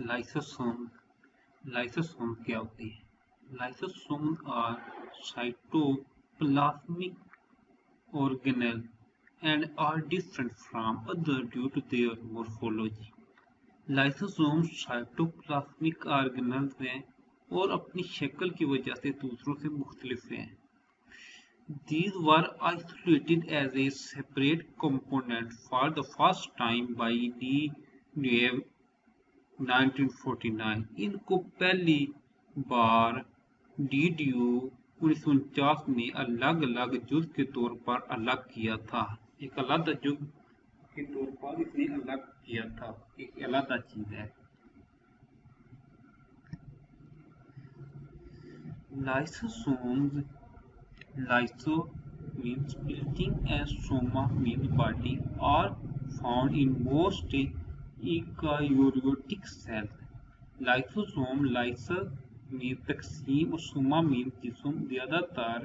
Lysosome lysosome क्या होते हैं? Lysosome are cytoplasmic organelle and are different from other due to their morphology. Lysosome cytoplasmic organelles हैं और अपनी शक्ल की वजह से दूसरों से मुख्तलिफ हैं. These were isolated as a separate component for the first time by D. Neve 1949. इनको पहली बार DDU 1949 में अलग अलग जुज के तौर पर अलग किया था. एक अलग जुज के तौर पर इसने अलग किया था. एक अलग चीज है. Lysosomes. Lyso means splitting and soma means body are found in most eukaryotic cells. Lysosome lyser means तकसीम और soma means जिस्म ज्यादातर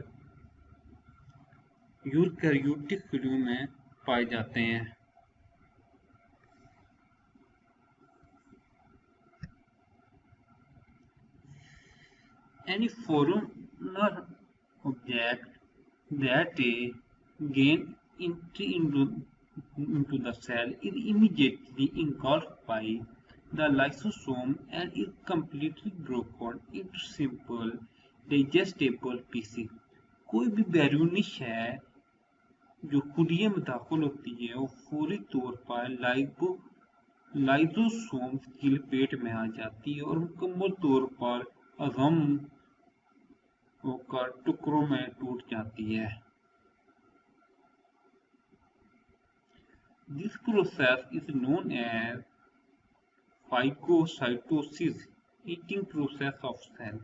यूकैरियोटिक सेलों में पाए जाते हैं. Any foreigner object that gain entry into the cell is immediately engulfed by the lysosome and is completely broken into simple digestible pieces. कोई भी बैरूनी शय जो खुलिये में दाखिल होती है वो फौरी तौर पर लाइसोसोम्स की लपेट में आ जाती है और मुकम्मल तौर पर अज़म होकर टुकड़ों में टूट जाती है. This process is known as phagocytosis, eating process of cell.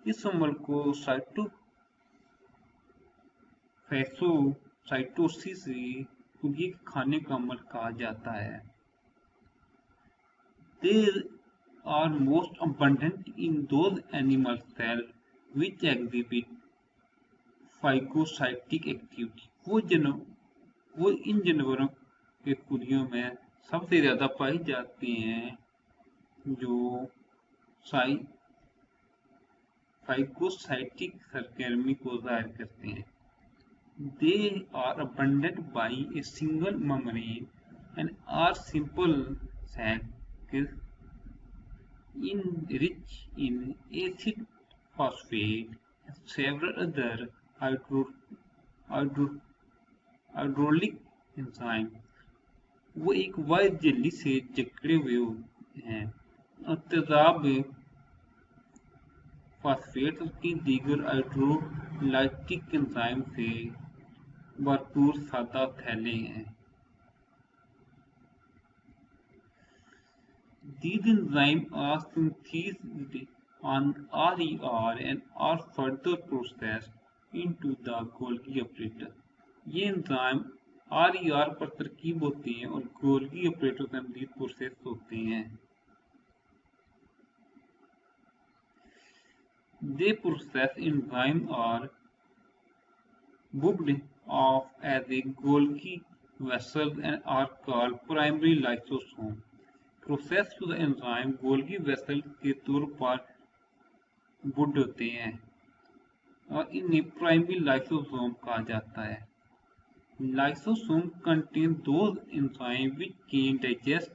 इस अमल को फागोसाइटोसिस खुलिये के खाने का अमल कहा जाता है. They are most abundant in those animal cells which exhibit phagocytic activity. वो इन जानवरों के खुलियों में सबसे ज्यादा पाई जाती हैं जो फाइगोसाइटिक सरगर्मी को जाहिर करते हैं. They are abundant by a single membrane and are simple sacs rich in acid phosphate and several other hydraulic enzymes. वो एक वाइड जेली से जकड़े हुए हैं और तेजाब फास्फेट की दीगर हाइड्रोलाइटिक एंजाइम से भरपूर सादा थैले हैं. These enzymes are synthesized on RER and are further processed into the Golgi operator. ये एंजाइम RER पर तरकीब होते हैं और गोल्गी ऑपरेटर से मज़ीद प्रोसेस होते हैं. They process enzymes are booked off as a Golgi vessels and are called primary lysosomes. Process शुदा एंजाइम गोल्गी वेसल के तौर पर बुड होते हैं और इन्हें प्राइमरी लाइसोसोम कहा जाता है. Lysosome contain those enzymes which can digest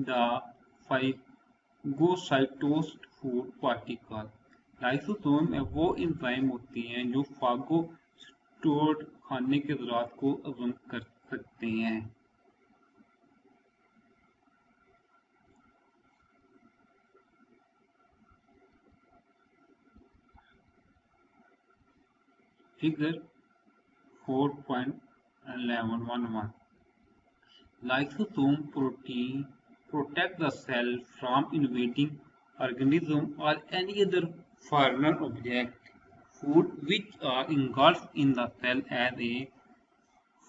the phagocytosed food particles. Lysosome में वो एंजाइम होती हैं जो फागोसाइटोस्ड खाने के ज़रात को हज़म कर सकते हैं. Figure 4.1111. Lysosome protein protect the cell from invading organism or any other foreign object, food which are engulfed in the cell as a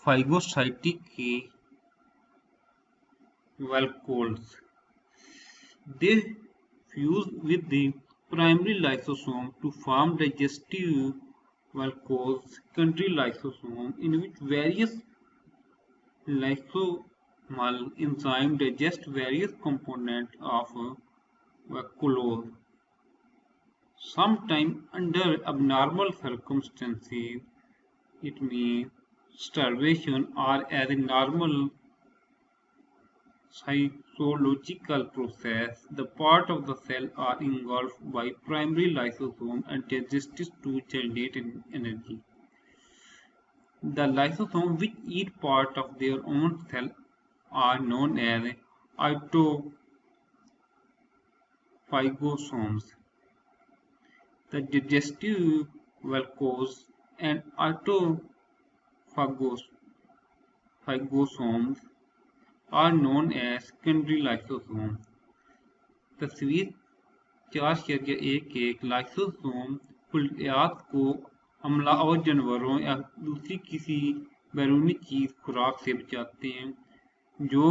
phagocytic vacuoles. They fuse with the primary lysosome to form digestive vacuoles, secondary lysosome, in which various lysosomal enzymes digest various components of vacuole. Sometimes under abnormal circumstances, it means starvation or as a normal cytological process, the part of the cell are engulfed by primary lysosome and digested to generate energy. The lysosomes, which eat part of their own cell, are known as autophagosomes. The digestive valcose and autophagosomes are known as secondary lysosomes. तस्वीर 4/1 lysosome कुलियात को अम्ला और जानवरों या दूसरी किसी बैरूनी चीज खुराक से बचाते हैं जो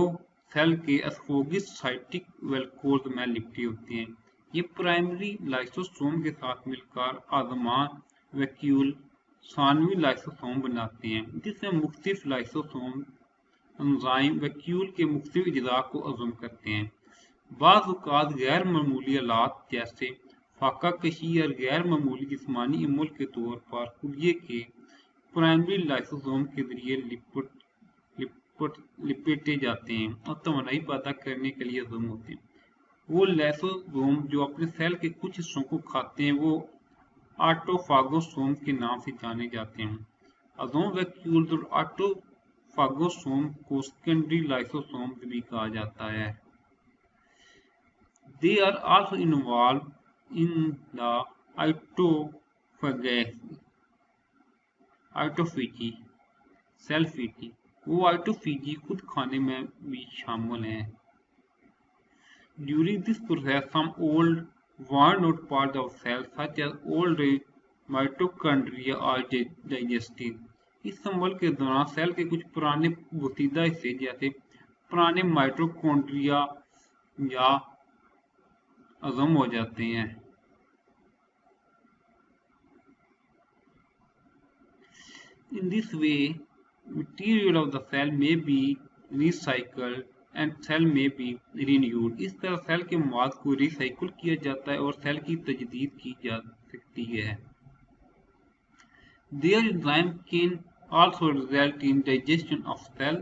सेल के एस्फोगिस साइटिक वेलकोज में लिपटे होते हैं। ये प्राइमरी लाइसोसोम के साथ मिलकर आज़मान वैक्यूल सानवी लाइसोसोम बनाते हैं, जिसमें मुख्तलिफ लाइसोसोम एंजाइम वैक्यूल के मुख्तलिफ अज्जा को हज़म करते हैं। बाज़ औक़ात गैर मामूली आलात जैसे फाका कशी और गैर मामूली जिस्मानी अमल के तौर पर खुलिये के प्राइमरी लाइसोसोम के जरिए लिपेटे जाते हैं और तवानाई पैदा करने के लिए हज़म होते हैं। वो लाइसोसोम जो अपने सेल के कुछ हिस्सों को खाते हैं वो ऑटोफागोसोम के नाम से जाने जाते हैं। हज़म वैक्यूल्स और ऑटोफागोसोम को सेकेंडरी लाइसोसोम्स भी कहा जाता है। They are also involved in the autophagy, self-eating. वो autophagy खुद खाने में भी शामिल हैं। During this process, some old worn-out parts of cells, such as old mitochondria, are digested. इस अमल के दौरान सेल के कुछ पुराने बोसीदा हिस्से जैसे पुराने माइटोकॉन्ड्रिया या हज़म हो जाते हैं। In this way, material of the cell may be recycled and cell may be renewed. इस तरह सेल के मवाद को रिसाइकिल किया जाता है और सेल की तजदीद की जा सकती है। Their enzyme can also result in digestion of cell,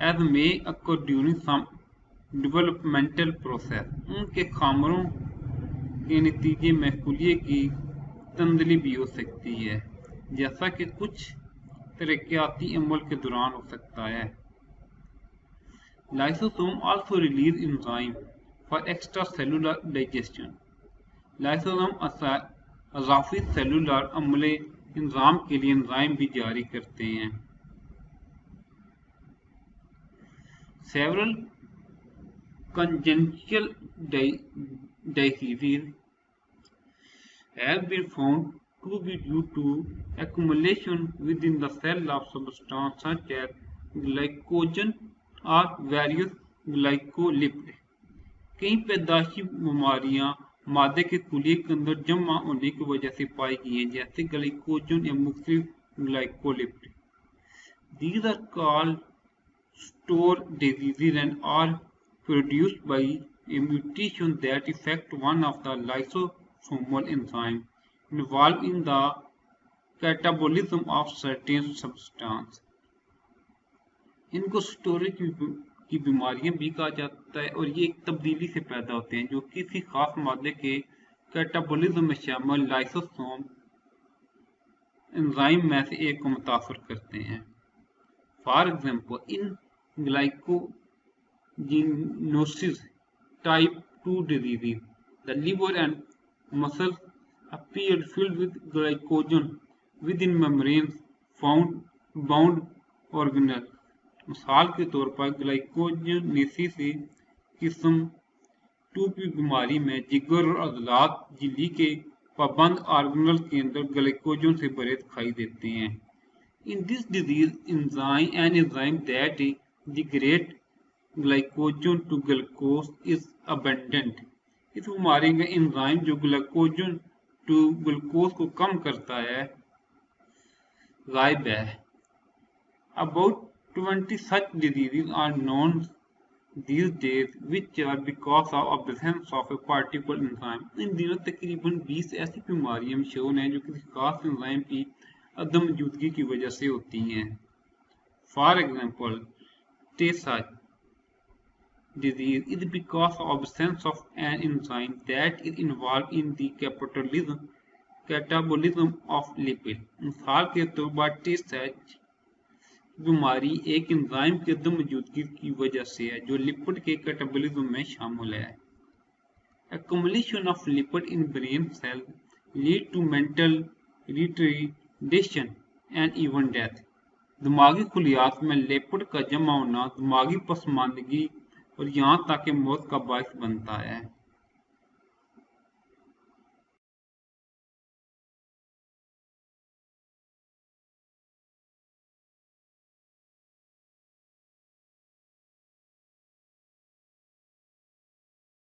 as may occur during some developmental process. उनके खामरों के नतीजे में खुलिये की तंदली भी हो सकती है, जैसा कि कुछ तरक्याती अमल के दौरान हो सकता है। Lysosome also release enzyme for extra cellular digestion. Lysosome अज़ाफ़ी सेलुलर अमले इंजाम के लिए एंजाइम भी जारी करते हैं। Several congenital diseases have been found to be due to accumulation within the cell of substances such as glycogen or various glycolipids. कई पैदाशी बीमारियां मादे के खुलिये के अंदर जमा होने की वजह से पाई गई हैं, जैसे ग्लाइकोजन या मुख्तलिफ glycolipid. These are called store diseases and are produced by a mutation that affects one of the lysosomal enzymes involved in the catabolism of certain substances. इनको स्टोरेज की बीमारियां भी कहा जाता है और ये एक तब्दीली से पैदा होते हैं जो किसी खास मादे के कैटाबोलिज्म में शामिल लाइसोसोम एंजाइम में से एक को मुतासर करते हैं। For example, in glycogenosis type 2 diseases, the liver and muscles appeared filled with glycogen within membranes bound organelles. मिसाल के तौर पर ग्लाइकोजेनेसिस किस्म 2 की बीमारी में जिगर और अज़लात झिल्ली के पाबंद ऑर्गेनल के अंदर ग्लाइकोजन से भरे दिखाई देते हैं। In this disease, an enzyme that degrades glycogen to glucose is abundant. इस बीमारी में एंजाइम जो ग्लाइकोजन टू ग्लूकोज को कम करता है गायब है। About 20 such diseases are known these days which are because of absence of a particular enzyme। इन दिनों तकरीबन 20 ऐसी बीमारियां मशहूर हैं जो किसी खास एंजाइम की अदम मौजूदगी की वजह से होती हैं। For example, Tesa disease is because of absence of an enzyme that is involved in the catabolism of lipid। मिसाल के तौर पर टेस्ट बीमारी एक एंजाइम की अदम मौजूदगी की वजह से है जो लिपिड के कैटाबॉलिज्म में शामिल है। Accumulation of lipid in brain cells lead to mental retardation and even death। दिमागी खलियात में लिपिड का जमा होना दिमागी पसमानदगी और यहाँ तक कि मौत का बायस बनता है।